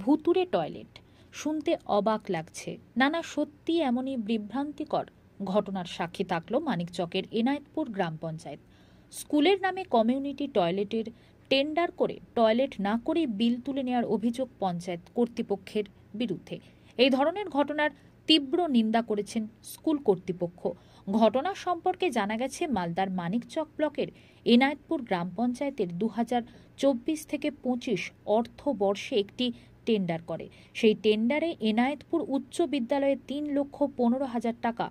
ভুতুড়ে টয়লেট শুনতে অবাক লাগছে, নানা সত্যি এমনই বিভ্রান্তিকর ঘটনার সাক্ষী থাকলো মানিকচকের এনায়েতপুর গ্রাম পঞ্চায়েত। স্কুলের নামে কমিউনিটি টয়লেটের টেন্ডার করে টয়লেট না করে বিল তুলে নেওয়ার অভিযোগ পঞ্চায়েত কর্তৃপক্ষের বিরুদ্ধে। এই ধরনের ঘটনার তীব্র নিন্দা করেছেন স্কুল কর্তৃপক্ষ। ঘটনা সম্পর্কে জানা গেছে, মালদার মানিকচক ব্লকের এনায়েতপুর গ্রাম পঞ্চায়েতের 2024 থেকে 25 অর্থবর্ষে একটি টেন্ডার করে। সেই টেন্ডারে এনায়েতপুর উচ্চ বিদ্যালয়ে 3,15,000 টাকা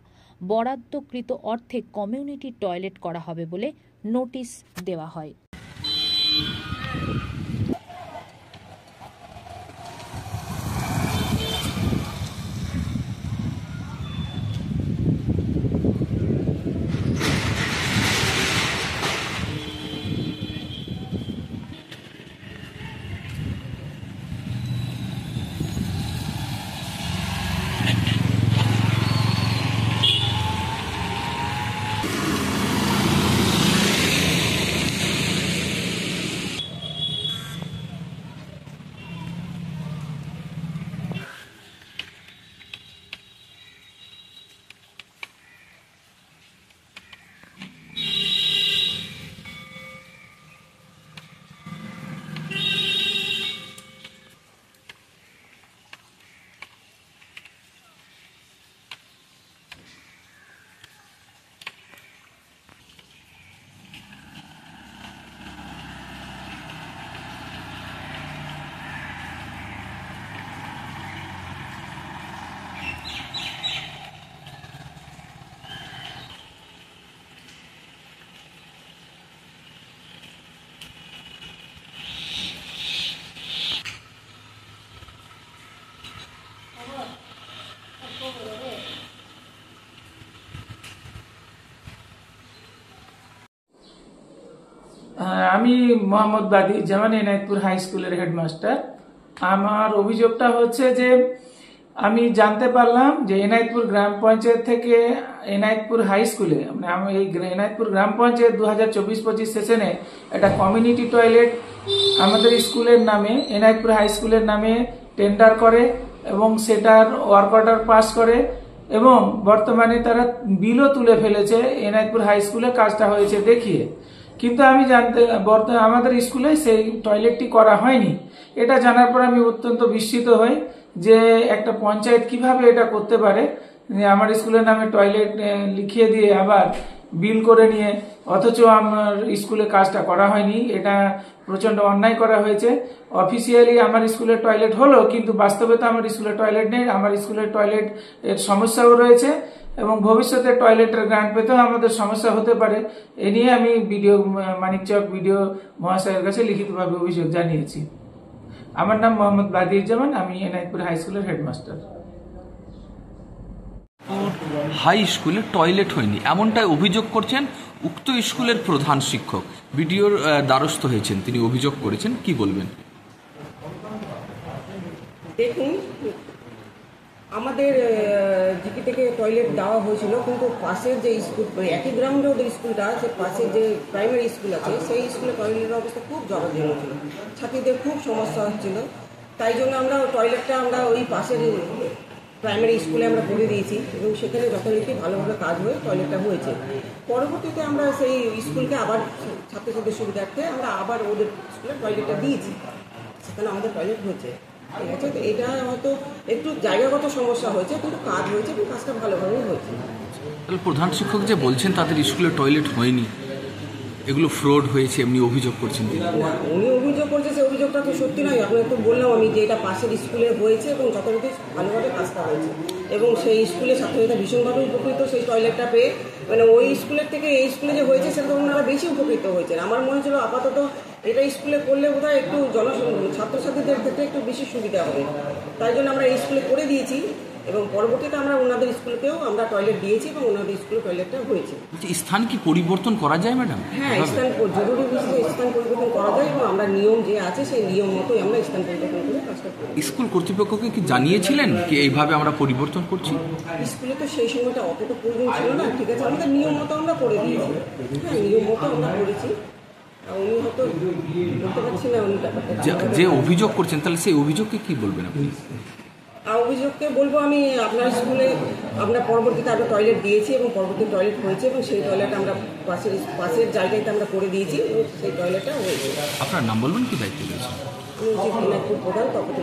বরাদ্দকৃত অর্থে কমিউনিটি টয়লেট করা হবে বলে নোটিশ দেওয়া হয়। আমি মোহাম্মদ বাদিউজ্জামান, এনায়েতপুর হাই স্কুলের হেডমাস্টার। আমার অভিযোগটা হচ্ছে যে আমি জানতে পারলাম যে এনায়েতপুর গ্রাম পঞ্চায়েত থেকে এনায়েতপুর হাই স্কুলে, মানে আমি এই এনায়েতপুর গ্রাম পঞ্চায়েত 2024-25 সেশনে একটা কমিউনিটি টয়লেট আমাদের স্কুলের নামে, এনায়েতপুর হাই স্কুলের নামে টেন্ডার করে এবং সেটার ওয়ার্ক অর্ডার পাস করে এবং বর্তমানে তারা বিলও তুলে ফেলেছে এনায়েতপুর হাই স্কুলে কাজটা হয়েছে দেখিয়ে। কিন্তু আমি আমাদের স্কুলে সেই টয়লেটটি করা হয়নি। এটা জানার পর আমি অত্যন্ত বিস্মিত হই যে একটা পঞ্চায়েত কিভাবে এটা করতে পারে, আমার স্কুলের নামে টয়লেট লিখিয়ে দিয়ে আবার বিল করে নিয়ে, অথচ আমার স্কুলে কাজটা করা হয়নি। এটা প্রচন্ড অন্যায় করা হয়েছে। অফিসিয়ালি আমার স্কুলের টয়লেট হলো, কিন্তু বাস্তবে তো আমার স্কুলের টয়লেট নেই। আমার স্কুলের টয়লেট এর সমস্যাও রয়েছে এবং ভবিষ্যতে টয়লেটের গ্রান্ট পেতেও আমাদের সমস্যা হতে পারে। এ নিয়ে আমি মানিকচক বিডিও মহাশয়ের কাছে লিখিতভাবে অভিযোগ জানিয়েছি। আমার নাম মোহাম্মদ বাদিউজ্জামান, আমি এনায়েতপুর হাই স্কুলের হেডমাস্টার। হাই স্কুলে টয়লেট হয়নি এমনটাই অভিযোগ করছেন উক্ত স্কুলের প্রধান শিক্ষক। বিডিওর দ্বারস্থ হয়েছেন, তিনি অভিযোগ করেছেন, কি বলবেন? দেখুন, আমাদের জিপি থেকে টয়লেট দেওয়া হয়েছিল, কিন্তু পাশের যে স্কুল, একই গ্রাউন্ডে ওদের স্কুলটা আছে, পাশের যে প্রাইমারি স্কুল আছে সেই স্কুলে টয়লেটের অবস্থা খুব জরাজীর্ণ ছিল, ছাত্রীদের খুব সমস্যা হচ্ছিল। তাই জন্য আমরা টয়লেটটা ওই পাশের প্রাইমারি স্কুলে আমরা করে দিয়েছি এবং সেখানে যথারীতি ভালোভাবে কাজ হয়ে টয়লেটটা হয়েছে। পরবর্তীতে আমরা সেই স্কুলকে আবার ছাত্রছাত্রীদের সুবিধার্থে আমরা আবার ওদের স্কুলে টয়লেটটা দিয়েছি, সেখানে আমাদের টয়লেট হয়েছে। ঠিক আছে, তো এটা হয়তো একটু জায়গাগত সমস্যা হয়েছে, কিন্তু কাজ হয়েছে এবং কাজটা ভালোভাবেই হয়েছে। তাহলে প্রধান শিক্ষক যে বলছেন তাদের স্কুলে টয়লেট হয়নি, এগুলো ফ্রড হয়েছে এমনি অভিযোগ করছেন তিনি? না, উনি অভিযোগ করছে, সেই অভিযোগটা তো সত্যি নয়। আপনাকে তো বললাম আমি যে এটা পাশের স্কুলে হয়েছে এবং যথারীতি ভালোভাবে কাজটা হয়েছে এবং সেই স্কুলে ছাত্রছাত্রীরা ভীষণভাবে উপকৃত সেই টয়লেটটা পেয়ে। মানে ওই স্কুলের থেকে এই স্কুলে যে হয়েছে সেটা ওনারা বেশি উপকৃত হয়েছেন। আমার মনে হচ্ছিল আপাতত এটা স্কুলে করলে বোধহয় একটু ছাত্রছাত্রীদের ক্ষেত্রে একটু বেশি সুবিধা হবে, তাই জন্য আমরা এই স্কুলে করে দিয়েছি এবং পরবর্তীতে আমরা ওনাদের স্কুলকেও আমরা টয়লেট দিয়েছি এবং ওনাদের স্কুলে টয়লেটটা হয়েছে। স্থান কি পরিবর্তন করা যায় ম্যাডাম? হ্যাঁ, স্থান জরুরি বিষয়ে স্থান পরিবর্তন করা যায় এবং আমরা নিয়ম যে আছে সেই নিয়ম মতোই আমরা স্থান পরিবর্তন করে কাজটা করি। স্কুল কর্তৃপক্ষকে কি জানিয়েছিলেন কি এইভাবে আমরা পরিবর্তন করছি? স্কুলে তো সেই সময়টা অতটা প্রয়োজন ছিল না। ঠিক আছে, আমাদের নিয়ম মতো আমরা করে দিয়েছি। হ্যাঁ, নিয়ম মতো আমরা করেছি। উনি হয়তো বলতে পারছি না উনি ব্যাপারটা যে অভিযোগ করছেন, তাহলে সেই অভিযোগকে কি বলবেন আপনি? অভিযোগকে বলবো আমি আপনার স্কুলে আমরা পরবর্তীতে আরও টয়লেট দিয়েছি এবং পরবর্তী টয়লেট হয়েছে এবং সেই টয়লেট আমরা পাশের জায়গাতে আমরা করে দিয়েছি এবং সেই টয়লেটটা হয়েছে। আপনার নাম বলবেন, কি দায়িত্ব রয়েছে? আমি দিনাজপুর প্রধান তপতী